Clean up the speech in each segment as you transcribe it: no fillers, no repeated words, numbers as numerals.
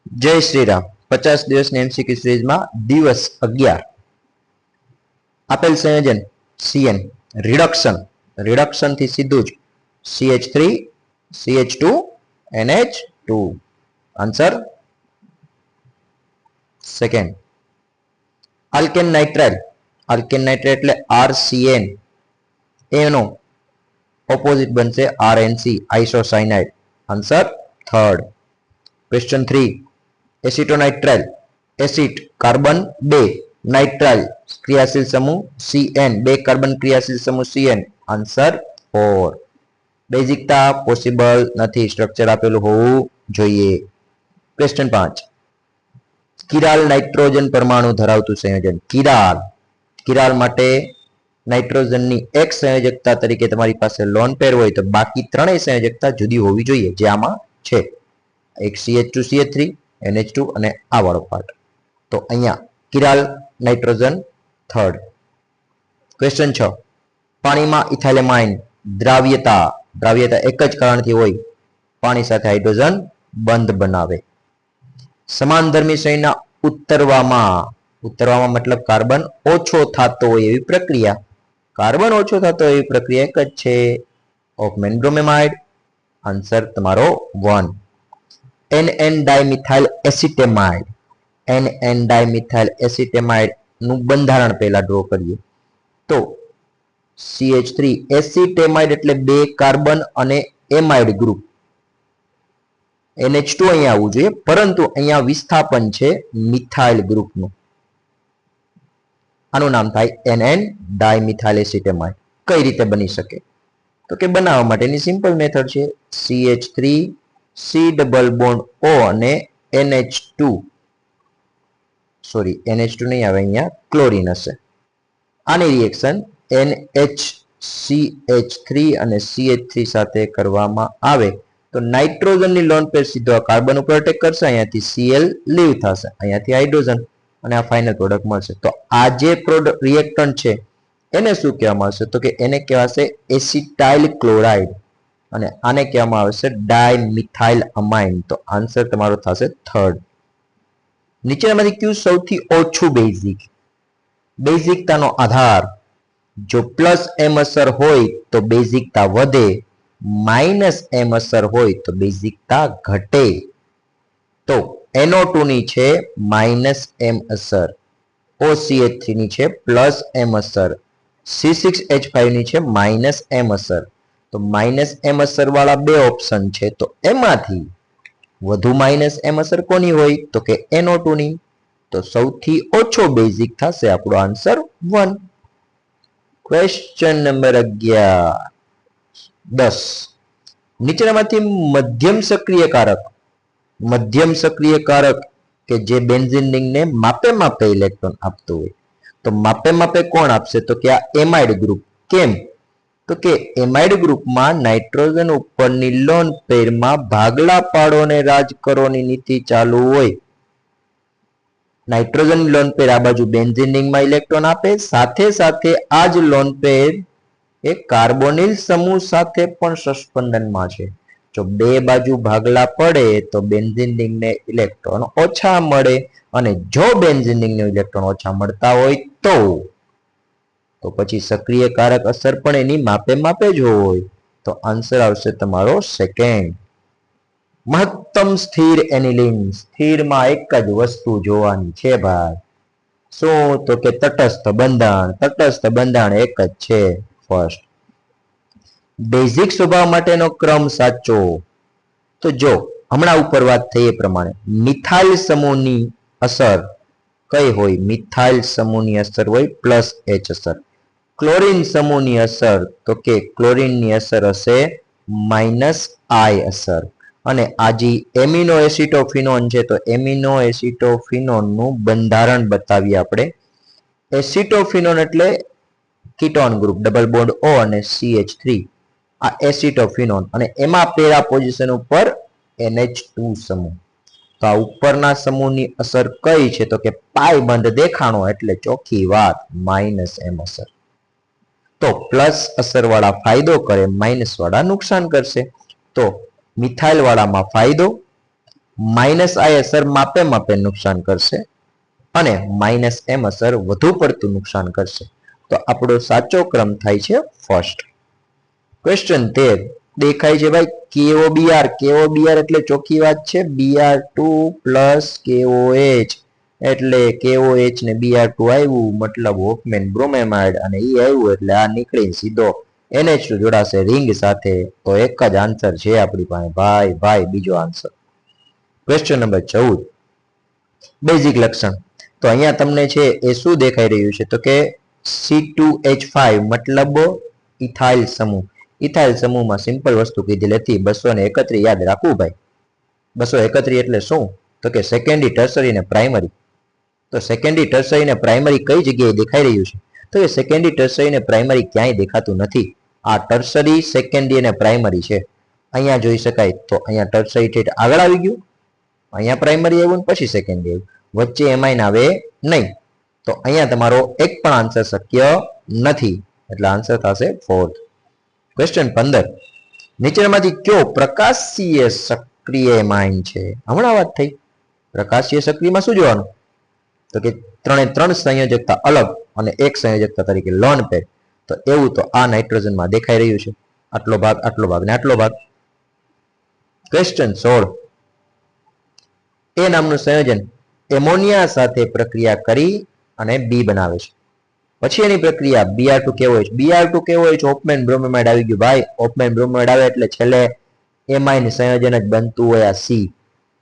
જય શ્રી રામ 50 દિવસની એમસીક્યુ સિરીઝમાં દિવસ 11 આપેલ સંયોજન CN રિડક્શન થી સીધું જ CH3 CH2 NH2 answer second alkane nitrile એટલે RCN એનો ઓપોઝિટ બનશે RNC isocyanide answer third question 3 acetonitrile acid carbon 2 nitrile ક્રિયાશીલ સમૂહ CN 2 કાર્બન ક્રિયાશીલ સમૂહ CN આન્સર 4 બેઝિકતા પોસિબલ નથી સ્ટ્રક્ચર આપેલું હોવું જોઈએ ક્વેશ્ચન 5 કિરાલ નાઇટ્રોજન પરમાણુ ધરાવતું સંયોજન કિરાલ માટે નાઇટ્રોજનની એક સંયોજકતા તરીકે તમારી પાસે લોન પેર હોય તો બાકી ત્રણેય સંયોજકતા જુદી હોવી જોઈએ જે આમાં છે એક CH2 CH3 NH2 અને આ વાળો પાર્ટ તો અહીંયા કિરાલ નાઇટ્રોજન થર્ડ ક્વેશ્ચન 6 પાણીમાં ઇથાઇલેમાઇન દ્રાવ્યતા એક જ કારણથી હોય પાણી સાથે હાઇડ્રોજન બંધ બનાવે સમાનધર્મી શ્રેણીના ઉત્તરવામાં મતલબ કાર્બન ઓછો થતો હોય એવી પ્રક્રિયા એક જ છે ઓકમેન બ્રોમેમાઇડ આન્સર તમારો 1 NN ડાઇમિથાઇલ એસિટેમાઇડ નું બંધારણ પહેલા ડ્રો કરીએ તો CH3 એસિટેમાઇડ એટલે બે કાર્બન અને એમાઇડ ગ્રુપ NH2 અહીંયા આવવું જોઈએ પરંતુ અહીંયા વિસ્થાપન છે મિથાઇલ ગ્રુપનું આનું નામ થાય NN ડાઇમિથાઇલ એસિટેમાઇડ કઈ રીતે બની શકે તો કે બનાવવા માટેની સિમ્પલ મેથડ છે CH3 C double bond O અને NH2 નહીં આવે અહીંયા ક્લોરીન હશે આની રિએક્શન NHCH3 અને CH3 સાથે કરવામાં આવે તો નાઇટ્રોજનની લોન પેર સીધો આ કાર્બન ઉપર અટેક કરશે અહીંયાથી Cl લીવ થશે અહીંયાથી હાઇડ્રોજન અને આ ફાઇનલ પ્રોડક્ટ મળશે તો આ જે પ્રોડક્ટ રિએક્ટન્ટ છે એને શું કહેવામાં આવશે તો કે એને કહેવાશે એસિટાઇલ ક્લોરાઇડ અને આને કહેવામાં આવશે ડાઇમિથાઇલ અમાઇન તો આન્સર તમારો થશે થર્ડ નીચેનામાંથી કયું સૌથી ઓછું બેઝિકતાનો આધાર જો પ્લસ એમ અસર હોય તો બેઝિકતા વધે માઇનસ એમ અસર હોય તો બેઝિકતા ઘટે તો NO2 ની છે માઇનસ એમ અસર OCH3 ની છે પ્લસ એમ અસર C6H5 ની છે માઇનસ એમ અસર તો માઇનસ એમ અસર વાળા બે ઓપ્શન છે તો એમાંથી વધુ માઇનસ એમ અસર કોની હોય તો કે NO2 ની તો સૌથી ઓછો બેઝિક થશે આપણો આન્સર 1 ક્વેશ્ચન નંબર 10 નીચેનામાંથી મધ્યમ સક્રિયકારક કે જે બેન્ઝીન રિંગને માપે ઇલેક્ટ્રોન આપતું હોય તો માપે કોણ આપશે તો કે આ એમાઇડ ગ્રુપ કેમ તો કે એમાઇડ ગ્રુપમાં નાઇટ્રોજન ઉપરની લોન પેરમાં ભાગલા પાડો અને રાજ કરોની નીતિ ચાલુ હોય નાઇટ્રોજન લોન પેર આ બાજુ બેન્ઝીન રિંગમાં ઇલેક્ટ્રોન આપે સાથે આ જ લોન પેર એ કાર્બોનિલ સમૂહ સાથે પણ સસ્પેન્શનમાં છે જો બે બાજુ ભાગલા પડે તો બેન્ઝીન રિંગને ઇલેક્ટ્રોન ઓછા મળે અને જો બેન્ઝીન રિંગને ઇલેક્ટ્રોન ઓછા મળતા હોય તો પછી સક્રિયકારક અસર પણ એની માપે જ હોય તો આન્સર આવશે તમારો સેકન્ડ મહત્તમ સ્થિર એનિલિન સ્થિરમાં એક જ વસ્તુ જોવાની છે ભાઈ શું તો કે તટસ્થ બંધારણ એક જ છે ફર્સ્ટ બેઝિક સ્વભાવ માટેનો ક્રમ સાચો તો જો હમણાં ઉપર વાત થઈ એ પ્રમાણે મિથાઇલ સમૂહની અસર કઈ હોય મિથાઇલ સમૂહની અસર હોય પ્લસ H અસર ક્લોરીન સમૂહની અસર તો કે ક્લોરીનની અસર હશે માઇનસ I અસર અને આ જે એમિનો એસિટોફિનોન છે તો એમિનો એસિટોફિનોન નું બંધારણ બતાવીએ આપણે એસિટોફિનોન એટલે ketone group double bond O અને CH3 આ એસિટોફિનોન અને એમાં પેરા પોઝિશન ઉપર NH2 સમૂહ તો આ ઉપરના સમૂહની અસર કઈ છે તો કે પાઈ બંધ દેખાણો એટલે ચોખ્ખી વાત માઇનસ એમ અસર તો પ્લસ અસર વાળા ફાયદો કરે માઇનસ વાળા નુકસાન કરશે તો મિથાઇલ વાળામાં ફાયદો માઇનસ આઈ અસર માપે માપે નુકસાન કરશે અને માઇનસ એમ અસર વધુ પડતું નુકસાન કરશે. તો આપણો સાચો ક્રમ થાય છે ફર્સ્ટ. ક્વેશ્ચન 13 દેખાય છે ભાઈ KOBr. KOBr એટલે ચોખ્ખી વાત છે Br2 પ્લસ KOH એટલે KOH ને Br2 આવ્યું મતલબ હોફમેન બ્રોમેમાઇડ અને ઈ આવ્યું એટલે આ નીકળી સીધો NH2 જોડાશે રિંગ સાથે. તો એક જ આન્સર છે આપણી પાસે ભાઈ બીજો આન્સર. ક્વેશ્ચન નંબર 14 બેઝિક લક્ષણ. તો અહીંયા તમને છે એ શું દેખાઈ રહ્યું છે તો કે C2H5 મતલબ ઇથાઇલ સમૂહ. ઇથાઇલ સમૂહમાં સિમ્પલ વસ્તુ કીધેલી હતી 231 યાદ રાખવું ભાઈ. 231 એટલે શું તો કે સેકન્ડરી ટર્સરી ને પ્રાઇમરી. તો સેકન્ડરી ટર્સરી ને પ્રાઇમરી કઈ જગ્યાએ દેખાઈ રહ્યું છે તો એ સેકન્ડરી ટર્સરી ને પ્રાઇમરી ક્યાંય દેખાતું નથી. આ ટર્સરી સેકન્ડરી અને પ્રાઇમરી છે. અહીંયા જોઈ શકાય તો અહીંયા ટર્સરી ઠેઠ આગળ આવી ગયું, અહીંયા પ્રાઇમરી આવ્યું પછી સેકન્ડરી આવ્યું, વચ્ચે એમાઇન આવે નહીં. તો અહીંયા તમારો એક પણ આન્સર શક્ય નથી એટલે આન્સર થશે ફોર્થ. ક્વેશ્ચન 15 નીચેનામાંથી કયો પ્રકાશીય સક્રિય એમાઇન છે? હમણાં વાત થઈ પ્રકાશીય સક્રિયમાં શું જોવાનું તો કે 3 સંયોજકતા અલગ અને એક સંયોજકતા તરીકે લોન પેર. તો એવું તો આ નાઇટ્રોજનમાં દેખાઈ રહ્યું છે આટલો ભાગ ને આટલો ભાગ. ક્વેશ્ચન 16 એ નામનું સંયોજન એમોનિયા સાથે પ્રક્રિયા કરી અને બી બનાવે છે. પછી એની પ્રક્રિયા Br2 KOH. Br2 KOH ઓપમેન બ્રોમેમાઇડ આવી ગયું ભાઈ. ઓપમેન બ્રોમેમાઇડ આવે એટલે છેલ્લે એમાઇન સંયોજન જ બનતું હોય આ C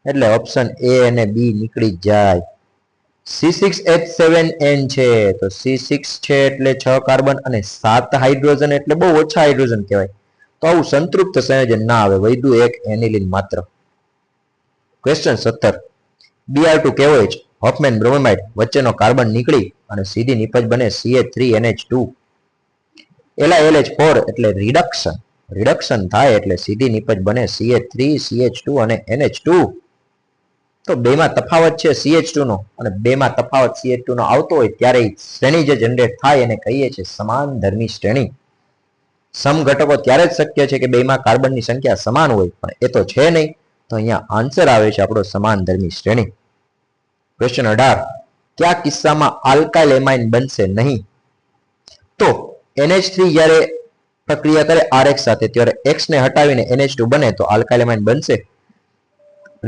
એટલે ઓપ્શન A અને B નીકળી જાય. C6H7N છે તો C6 છે એટલે 6 કાર્બન અને 7 હાઇડ્રોજન એટલે બહુ ઓછા હાઇડ્રોજન કહેવાય. તો આવું સંતૃપ્ત સંયોજન ના આવે, વધુ એક એનિલિન માત્ર. ક્વેશ્ચન 17 Br2 KOH હોફમેન બ્રોમેમાઇડ વચ્ચેનો કાર્બન નીકળી અને સીધી નિપજ બને CH3NH2. LiLH4 એટલે રિડક્શન થાય એટલે સીધી નિપજ બને CH3 CH2 અને NH2. તો બેમાં તફાવત છે CH2 નો અને બેમાં તફાવત CH2 નો આવતો હોય ત્યારે શ્રેણી જે જનરેટ થાય એને કહીએ છીએ સમાન ધર્મી શ્રેણી. સમ ઘટકો ત્યારે જ શક્ય છે કે બેમાં કાર્બનની સંખ્યા સમાન હોય પણ એ તો છે નહીં. તો અહીંયા આન્સર આવે છે આપણો સમાન ધર્મી શ્રેણી. ક્વેશ્ચન 18 કયા કિસ્સામાં આલ્કાઇલ એમાઇન બનશે નહીં? તો NH3 જ્યારે પ્રક્રિયા કરે RH સાથે ત્યારે X ને હટાવીને NH2 બને તો આલ્કાઇલ એમાઇન બનશે.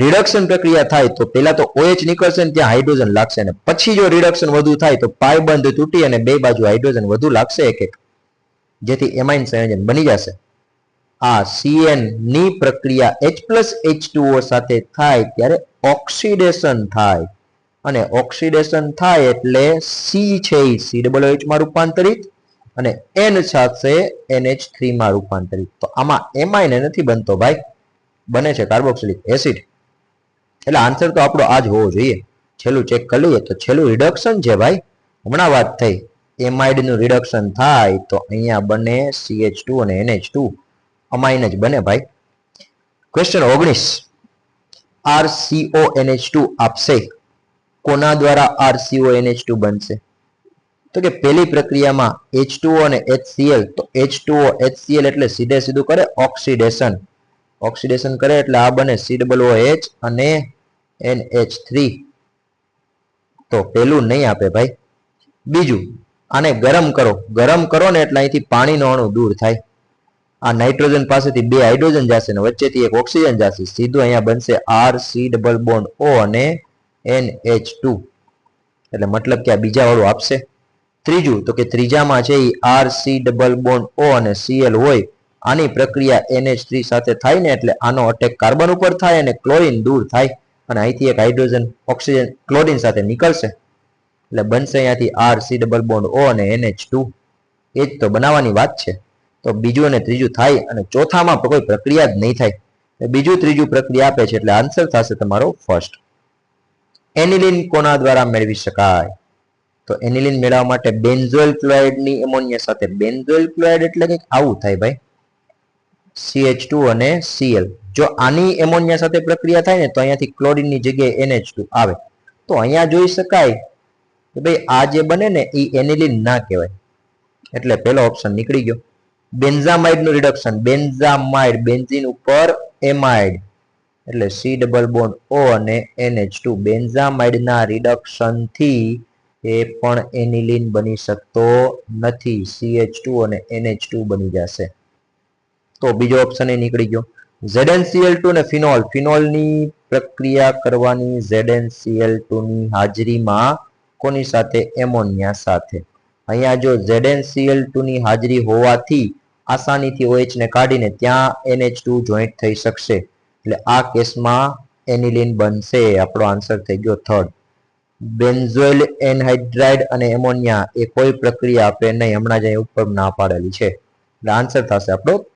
રિડક્શન પ્રક્રિયા થાય તો પહેલા તો OH નીકળશે ને ત્યાં હાઇડ્રોજન લાગશે અને પછી જો રિડક્શન વધુ થાય તો પાઈ બંધ તૂટી અને બે બાજુ હાઇડ્રોજન વધુ લાગશે એક જેથી એમાઇન સંયોજન બની જશે. આ CN ની પ્રક્રિયા H+H2O સાથે થાય ત્યારે ઓક્સિડેશન થાય અને ઓક્સિડેશન થાય એટલે C છે એ COH માં રૂપાંતરિત અને N સાથે NH3 માં રૂપાંતરિત. તો આમાં એમાઇન નથી બનતો ભાઈ, બને છે કાર્બોક્સિલિક એસિડ. એટલે આન્સર તો આપણો આ જ હોવો જોઈએ. છેલ્લું ચેક કરી લઈએ તો છેલ્લું રિડક્શન છે ભાઈ. હમણાં વાત થઈ એમાઇડ નું રિડક્શન થાય તો અહીંયા બને CH2 અને NH2 અમાઇન જ બને ભાઈ. ક્વેશ્ચન 19 RCONH2 આપશે. કોના દ્વારા RCONH2 બનશે? તો કે પહેલી પ્રક્રિયામાં H2O અને HCl. તો H2O HCl એટલે સીધે સીધું કરે ઓક્સિડેશન કરે એટલે આ બને COOH અને NH3. તો પેલું નહીં આપે ભાઈ. બીજું આને ગરમ કરો ને એટલે અહીંથી પાણીનો અણુ દૂર થાય. આ નાઇટ્રોજન પાસેથી બે હાઇડ્રોજન જશે ને વચ્ચેથી એક ઓક્સિજન જશે, સીધું અહીંયા બનશે RC+O અને NH2 એટલે મતલબ કે આ બીજા વાળું આપશે. ત્રીજું તો કે ત્રીજામાં છે એ RC+O અને Cl હોય. આની પ્રક્રિયા NH3 સાથે થાય ને એટલે આનો અટેક કાર્બન ઉપર થાય અને ક્લોરીન દૂર થાય અને અહીંથી એક હાઇડ્રોજન ઓક્સિજન ક્લોરીન સાથે નીકળશે એટલે બનશે અહીંયાથી RC+O અને NH2. એ જ તો બનાવવાની વાત છે. તો બીજું અને ત્રીજું થાય અને ચોથામાં કોઈ પ્રક્રિયા જ નહીં થાય. બીજું ત્રીજું પ્રક્રિયા આપે છે એટલે આન્સર થશે તમારો ફર્સ્ટ. એનિલિન કોના દ્વારા મેળવી શકાય? તો એનિલિન મેળવવા માટે બેન્ઝોઇલ ક્લોરાઇડ ની એમોનિયા સાથે. બેન્ઝોઇલ ક્લોરાઇડ એટલે કંઈક આવું થાય ભાઈ, CH2 અને Cl. જો આની એમોનિયા સાથે પ્રક્રિયા થાય ને તો અહીંયાથી ક્લોરીન ની જગ્યાએ NH2 આવે. તો અહીંયા જોઈ શકાય કે ભાઈ આ જે બને ને એ એનિલિન ના કહેવાય એટલે પહેલો ઓપ્શન નીકળી ગયો. બેન્ઝામાઇડ નું રિડક્શન, બેન્ઝામાઇડ બેન્ઝીન ઉપર એમાઇડ એટલે C ડબલ બોન્ડ O અને NH2 બેન્ઝામાઇડના રિડક્શનથી એ પણ એનિલિન બની શકતો નથી. CH2 અને NH2 બની જશે. તો બીજો ઓપ્શન એ નીકળી ગયો. ZnCl2 ને ફિનોલ. ફિનોલની પ્રક્રિયા કરવાની ZnCl2 ની હાજરીમાં કોની સાથે? એમોનિયા સાથે. અહીંયા જો ZnCl2 ની હાજરી હોવાથી આસાનીથી OH ને કાઢીને ત્યાં NH2 જોઈન્ટ થઈ શકશે. એટલે આ કેસમાં એનિલિન બનશે. આપણો આન્સર થઈ ગયો થર્ડ. બેન્ઝોઇલ એનહાઇડ્રાઇડ અને એમોનિયા એ કોઈ પ્રક્રિયા આપે નહીં. હમણાં જ અહીં ઉપર ના પાડેલી છે. એટલે આન્સર થશે આપણો